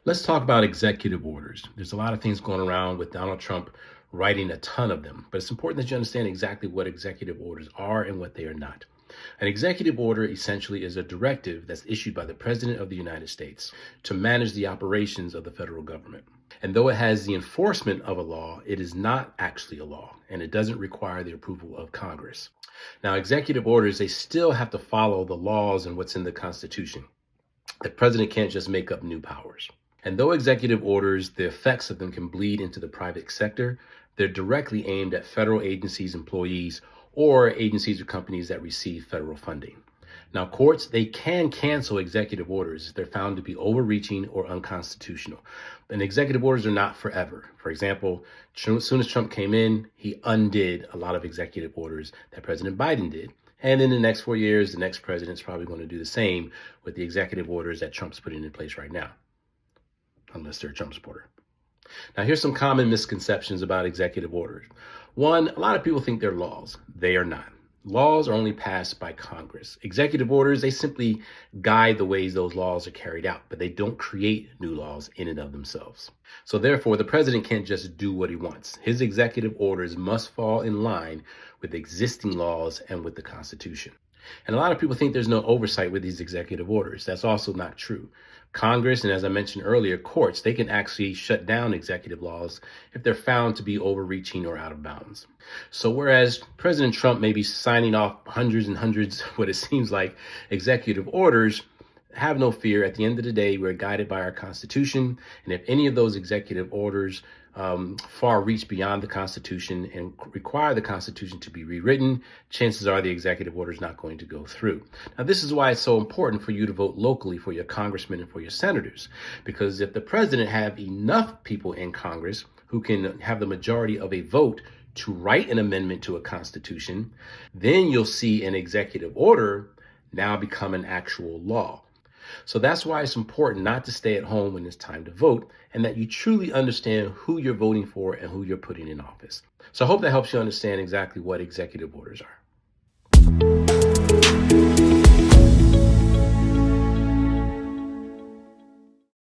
Let's talk about executive orders. There's a lot of things going around with Donald Trump writing a ton of them, but it's important that you understand exactly what executive orders are and what they are not. An executive order essentially is a directive that's issued by the President of the United States to manage the operations of the federal government. And though it has the enforcement of a law, it is not actually a law, and it doesn't require the approval of Congress. Now, executive orders, they still have to follow the laws and what's in the Constitution. The president can't just make up new powers. And though executive orders, the effects of them can bleed into the private sector, they're directly aimed at federal agencies, employees, or agencies or companies that receive federal funding. Now, courts, they can cancel executive orders if they're found to be overreaching or unconstitutional. And executive orders are not forever. For example, as soon as Trump came in, he undid a lot of executive orders that President Biden did. And in the next 4 years, the next president's probably going to do the same with the executive orders that Trump's putting in place right now, unless they're a Trump supporter. Now, here's some common misconceptions about executive orders. One, a lot of people think they're laws. They are not. Laws are only passed by Congress. Executive orders, they simply guide the ways those laws are carried out, but they don't create new laws in and of themselves. So therefore, the president can't just do what he wants. His executive orders must fall in line with existing laws and with the Constitution. And a lot of people think there's no oversight with these executive orders. That's also not true. Congress, and as I mentioned earlier, courts, they can actually shut down executive laws if they're found to be overreaching or out of bounds. So whereas President Trump may be signing off hundreds and hundreds, what it seems like, executive orders, have no fear. At the end of the day, we're guided by our Constitution. And if any of those executive orders far reach beyond the Constitution and require the Constitution to be rewritten, chances are the executive order is not going to go through. Now, this is why it's so important for you to vote locally for your congressmen and for your senators, because if the president have enough people in Congress who can have the majority of a vote to write an amendment to a constitution, then you'll see an executive order now become an actual law. So that's why it's important not to stay at home when it's time to vote, and that you truly understand who you're voting for and who you're putting in office. So I hope that helps you understand exactly what executive orders are.